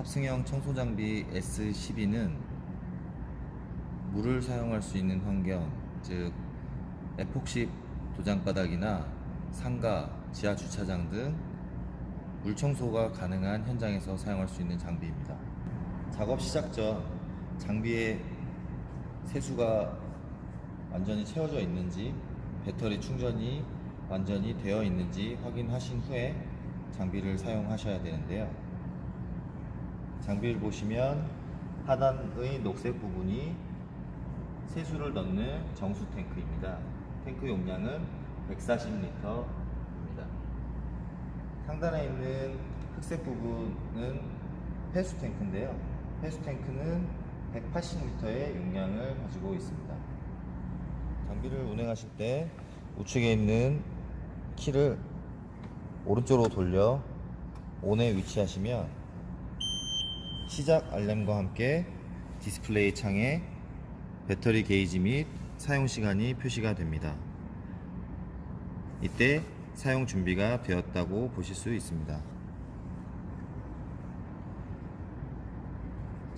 탑승형 청소장비 S12는 물을 사용할 수 있는 환경, 즉 에폭시 도장바닥이나 상가, 지하 주차장 등 물 청소가 가능한 현장에서 사용할 수 있는 장비입니다. 작업 시작 전 장비에 세수가 완전히 채워져 있는지, 배터리 충전이 완전히 되어 있는지 확인하신 후에 장비를 사용하셔야 되는데요. 장비를 보시면 하단의 녹색 부분이 세수를 넣는 정수 탱크입니다. 탱크 용량은 140L입니다. 상단에 있는 흑색 부분은 폐수 탱크인데요. 폐수 탱크는 180L의 용량을 가지고 있습니다. 장비를 운행하실 때 우측에 있는 키를 오른쪽으로 돌려 ON에 위치하시면 시작 알람과 함께 디스플레이 창에 배터리 게이지 및 사용 시간이 표시가 됩니다. 이때 사용 준비가 되었다고 보실 수 있습니다.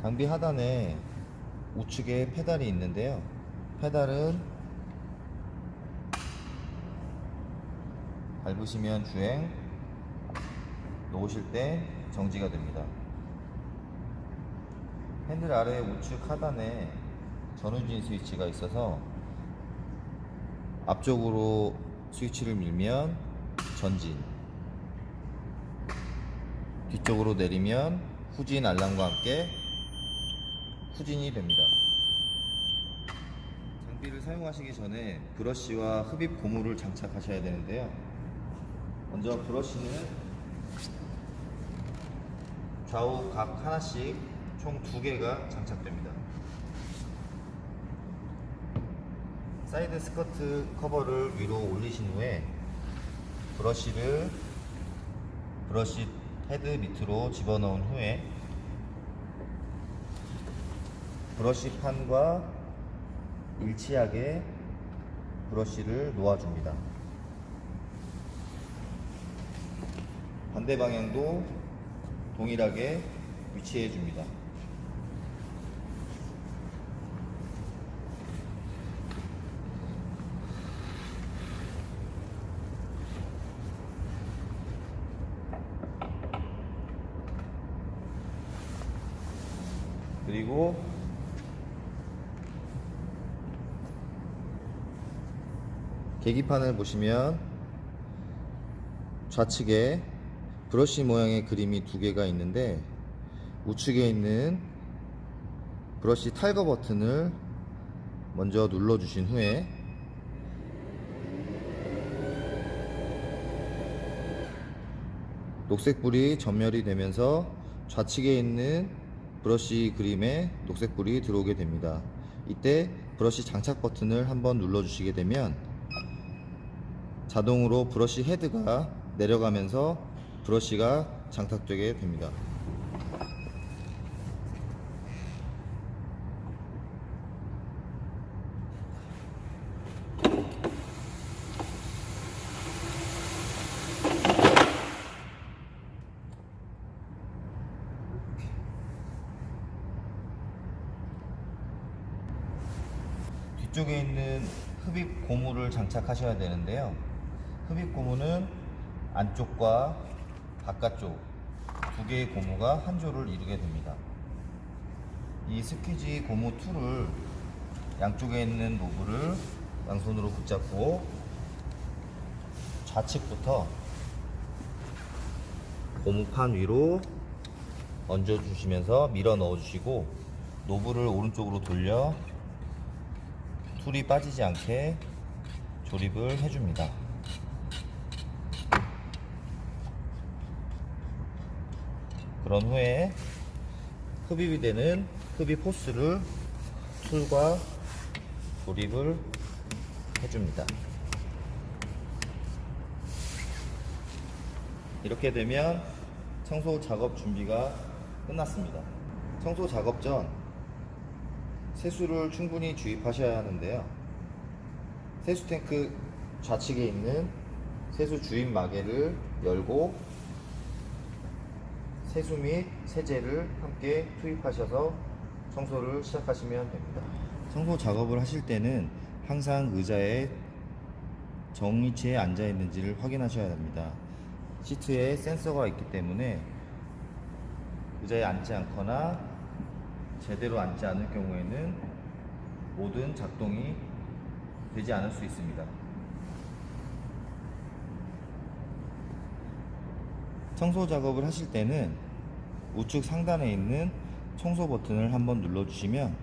장비 하단에 우측에 페달이 있는데요. 페달은 밟으시면 주행, 놓으실 때 정지가 됩니다. 핸들 아래 우측 하단에 전후진 스위치가 있어서 앞쪽으로 스위치를 밀면 전진, 뒤쪽으로 내리면 후진 알람과 함께 후진이 됩니다. 장비를 사용하시기 전에 브러쉬와 흡입 고무를 장착하셔야 되는데요. 먼저 브러쉬는 좌우 각 하나씩 총 2개가 장착됩니다. 사이드 스커트 커버를 위로 올리신 후에 브러쉬를 브러쉬 헤드 밑으로 집어넣은 후에 브러쉬판과 일치하게 브러쉬를 놓아줍니다. 반대 방향도 동일하게 위치해 줍니다. 그리고 계기판을 보시면 좌측에 브러쉬 모양의 그림이 2개가 있는데 우측에 있는 브러쉬 탈거 버튼을 먼저 눌러 주신 후에 녹색불이 전멸이 되면서 좌측에 있는 브러쉬 그림에 녹색불이 들어오게 됩니다. 이때 브러쉬 장착 버튼을 한번 눌러 주시게 되면 자동으로 브러쉬 헤드가 내려가면서 브러쉬가 장착되게 됩니다. 뒤쪽에 있는 흡입 고무를 장착하셔야 되는데요. 흡입 고무는 안쪽과 바깥쪽 2개의 고무가 한 조를 이루게 됩니다. 이 스퀴지 고무 툴을 양쪽에 있는 노브를 양손으로 붙잡고 좌측부터 고무판 위로 얹어 주시면서 밀어 넣어 주시고 노브를 오른쪽으로 돌려 툴이 빠지지 않게 조립을 해줍니다. 그런 후에 흡입이 되는 흡입 호스를 툴과 조립을 해줍니다. 이렇게 되면 청소 작업 준비가 끝났습니다. 청소 작업 전 세수를 충분히 주입하셔야 하는데요. 세수 탱크 좌측에 있는 세수 주입 마개를 열고 세수 및 세제를 함께 투입하셔서 청소를 시작하시면 됩니다. 청소 작업을 하실 때는 항상 의자에 정위치에 앉아 있는지를 확인하셔야 합니다. 시트에 센서가 있기 때문에 의자에 앉지 않거나 제대로 앉지 않을 경우에는 모든 작동이 되지 않을 수 있습니다. 청소 작업을 하실 때는 우측 상단에 있는 청소 버튼을 한번 눌러주시면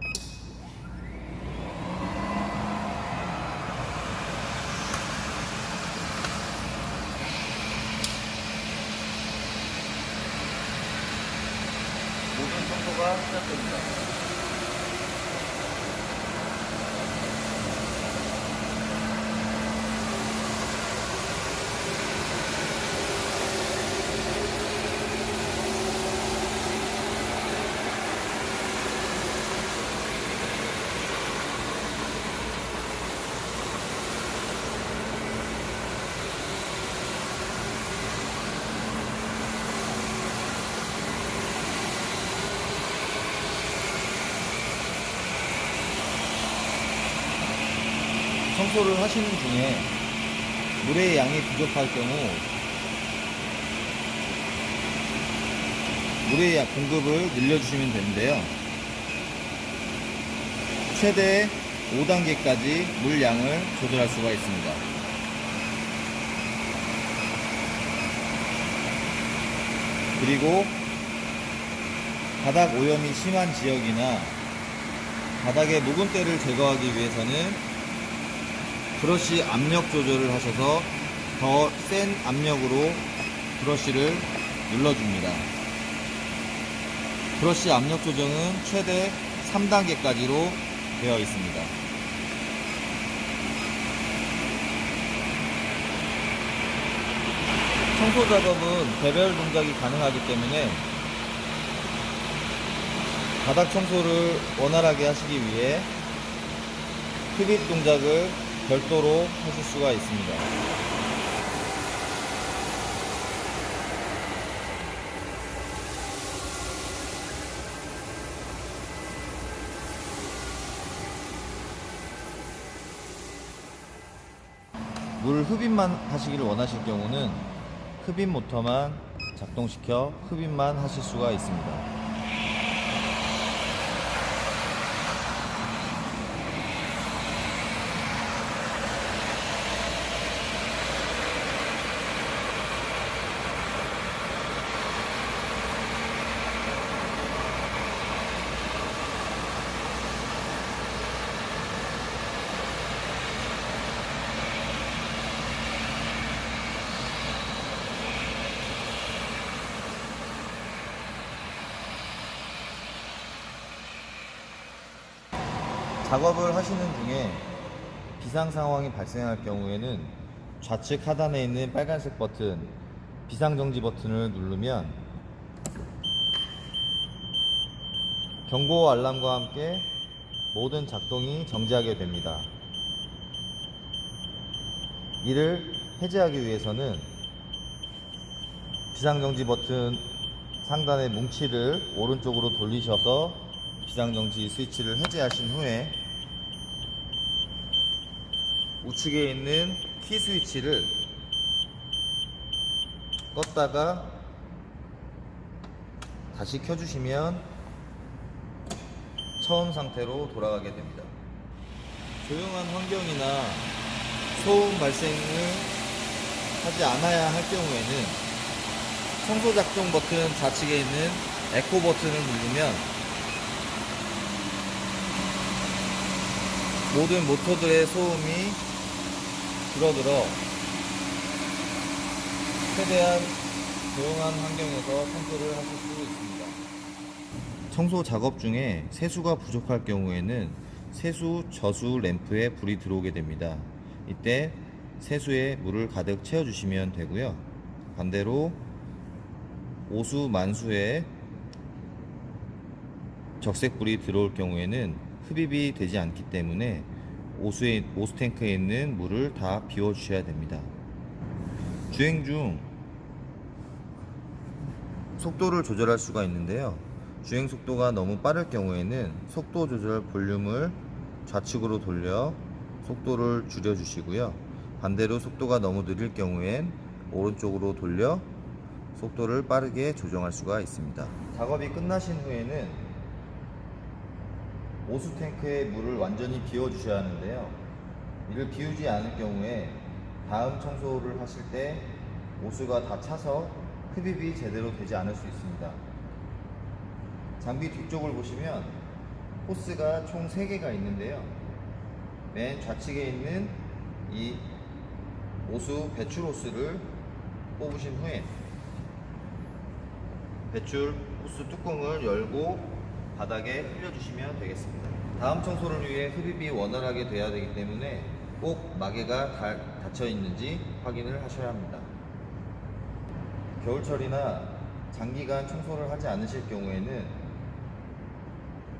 모든 청소가 시작됩니다. 청소를 하시는 중에 물의 양이 부족할 경우 물의 공급을 늘려주시면 되는데요. 최대 5단계까지 물 양을 조절할 수가 있습니다. 그리고 바닥 오염이 심한 지역이나 바닥의 묵은 때를 제거하기 위해서는 브러쉬 압력 조절을 하셔서 더 센 압력으로 브러쉬를 눌러줍니다. 브러쉬 압력 조정은 최대 3단계까지로 되어 있습니다. 청소 작업은 개별 동작이 가능하기 때문에 바닥 청소를 원활하게 하시기 위해 흡입 동작을 별도로 하실 수가 있습니다. 물 흡입만 하시기를 원하실 경우는 흡입 모터만 작동시켜 흡입만 하실 수가 있습니다. 작업을 하시는 중에 비상 상황이 발생할 경우에는 좌측 하단에 있는 빨간색 버튼 비상정지 버튼을 누르면 경고 알람과 함께 모든 작동이 정지하게 됩니다. 이를 해제하기 위해서는 비상정지 버튼 상단의 뭉치를 오른쪽으로 돌리셔서 비상정지 스위치를 해제하신 후에 우측에 있는 키 스위치를 껐다가 다시 켜주시면 처음 상태로 돌아가게 됩니다. 조용한 환경이나 소음 발생을 하지 않아야 할 경우에는 청소 작동 버튼 좌측에 있는 에코 버튼을 누르면 모든 모터들의 소음이 줄어들어 최대한 조용한 환경에서 청소를 하실 수 있습니다. 청소 작업 중에 세수가 부족할 경우에는 세수 저수 램프에 불이 들어오게 됩니다. 이때 세수에 물을 가득 채워주시면 되고요. 반대로 오수 만수에 적색불이 들어올 경우에는 흡입이 되지 않기 때문에 오수 탱크에 있는 물을 다 비워 주셔야 됩니다. 주행 중 속도를 조절할 수가 있는데요. 주행 속도가 너무 빠를 경우에는 속도 조절 볼륨을 좌측으로 돌려 속도를 줄여 주시고요. 반대로 속도가 너무 느릴 경우엔 오른쪽으로 돌려 속도를 빠르게 조정할 수가 있습니다. 작업이 끝나신 후에는 오수 탱크의 물을 완전히 비워 주셔야 하는데요. 이를 비우지 않을 경우에 다음 청소를 하실 때 오수가 다 차서 흡입이 제대로 되지 않을 수 있습니다. 장비 뒤쪽을 보시면 호스가 총 3개가 있는데요. 맨 좌측에 있는 이 오수 배출 호스를 뽑으신 후에 배출 호스 뚜껑을 열고 바닥에 흘려주시면 되겠습니다. 다음 청소를 위해 흡입이 원활하게 돼야 되기 때문에 꼭 마개가 닫혀 있는지 확인을 하셔야 합니다. 겨울철이나 장기간 청소를 하지 않으실 경우에는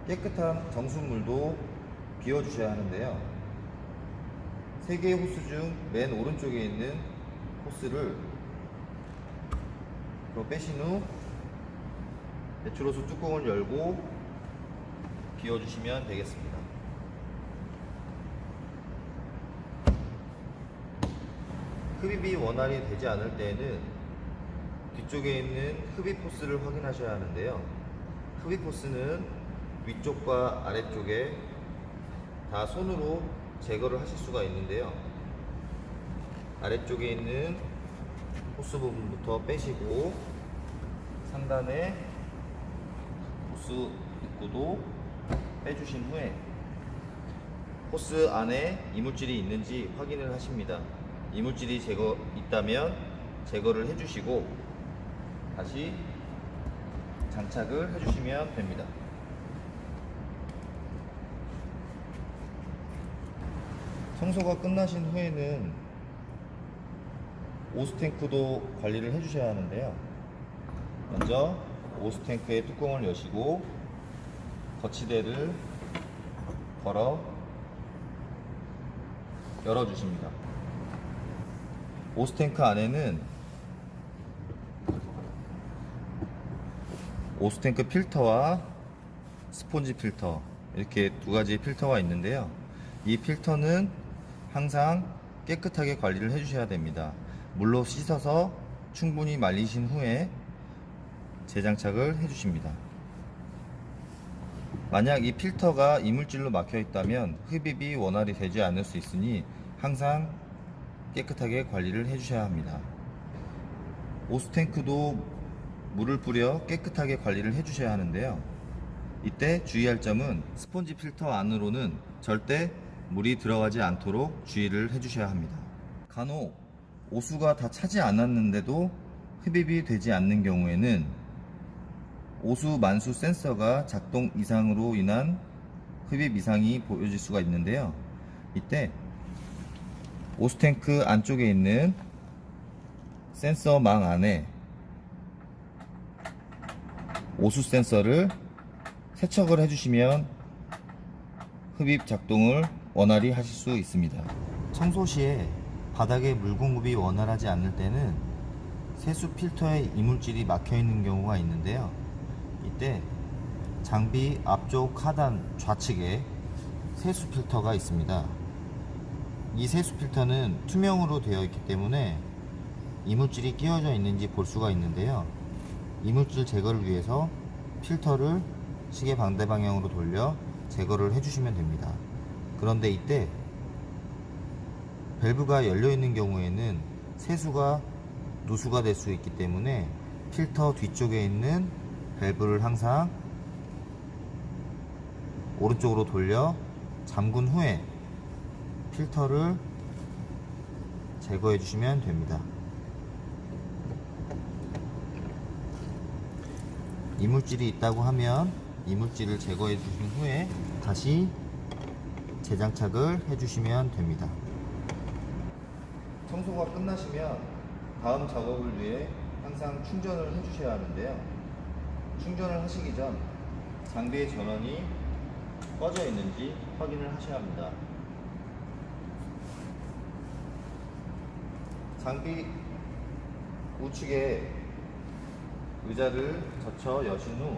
깨끗한 정수물도 비워주셔야 하는데요. 3개의 호스 중 맨 오른쪽에 있는 호스를 빼신 후 배출호스 뚜껑을 열고 비워주시면 되겠습니다. 흡입이 원활히 되지 않을 때에는 뒤쪽에 있는 흡입 호스를 확인하셔야 하는데요. 흡입 호스는 위쪽과 아래쪽에 다 손으로 제거를 하실 수가 있는데요. 아래쪽에 있는 호스 부분부터 빼시고 상단에 호스 입구도 빼주신 후에 호스 안에 이물질이 있는지 확인을 하십니다. 이물질이 있다면 제거를 해주시고 다시 장착을 해주시면 됩니다. 청소가 끝나신 후에는 오수탱크도 관리를 해주셔야 하는데요. 먼저 오수탱크의 뚜껑을 여시고 거치대를 걸어 열어주십니다. 오수탱크 안에는 오수탱크 필터와 스폰지 필터 이렇게 두 가지 필터가 있는데요. 이 필터는 항상 깨끗하게 관리를 해주셔야 됩니다. 물로 씻어서 충분히 말리신 후에 재장착을 해주십니다. 만약 이 필터가 이물질로 막혀 있다면 흡입이 원활히 되지 않을 수 있으니 항상 깨끗하게 관리를 해주셔야 합니다. 오수탱크도 물을 뿌려 깨끗하게 관리를 해주셔야 하는데요. 이때 주의할 점은 스폰지 필터 안으로는 절대 물이 들어가지 않도록 주의를 해주셔야 합니다. 간혹 오수가 다 차지 않았는데도 흡입이 되지 않는 경우에는 오수 만수 센서가 작동 이상으로 인한 흡입 이상이 보여질 수가 있는데요. 이때 오수탱크 안쪽에 있는 센서망 안에 오수 센서를 세척을 해주시면 흡입 작동을 원활히 하실 수 있습니다. 청소 시에 바닥에 물 공급이 원활하지 않을 때는 세수 필터에 이물질이 막혀 있는 경우가 있는데요. 이때 장비 앞쪽 하단 좌측에 세수 필터가 있습니다. 이 세수 필터는 투명으로 되어 있기 때문에 이물질이 끼워져 있는지 볼 수가 있는데요. 이물질 제거를 위해서 필터를 시계 반대 방향으로 돌려 제거를 해주시면 됩니다. 그런데 이때 밸브가 열려 있는 경우에는 세수가 누수가 될 수 있기 때문에 필터 뒤쪽에 있는 밸브를 항상 오른쪽으로 돌려 잠근 후에 필터를 제거해 주시면 됩니다. 이물질이 있다고 하면 이물질을 제거해 주신 후에 다시 재장착을 해 주시면 됩니다. 청소가 끝나시면 다음 작업을 위해 항상 충전을 해 주셔야 하는데요. 충전을 하시기 전 장비의 전원이 꺼져 있는지 확인을 하셔야 합니다. 장비 우측에 의자를 젖혀 여신 후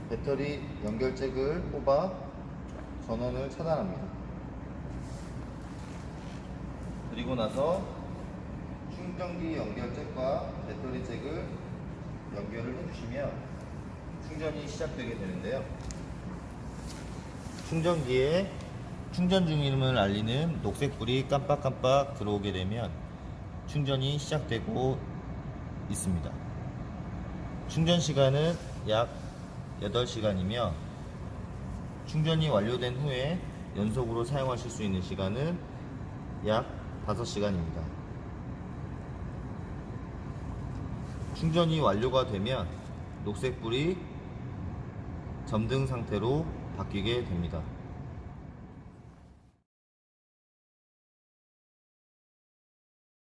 배터리 연결잭을 뽑아 전원을 차단합니다. 그리고 나서 충전기 연결잭과 배터리 잭을 연결을 해주시면 충전이 시작되게 되는데요. 충전기에 충전 중임을 알리는 녹색불이 깜빡깜빡 들어오게 되면 충전이 시작되고 있습니다. 충전 시간은 약 8시간이며 충전이 완료된 후에 연속으로 사용하실 수 있는 시간은 약 5시간입니다. 충전이 완료가 되면 녹색불이 점등 상태로 바뀌게 됩니다.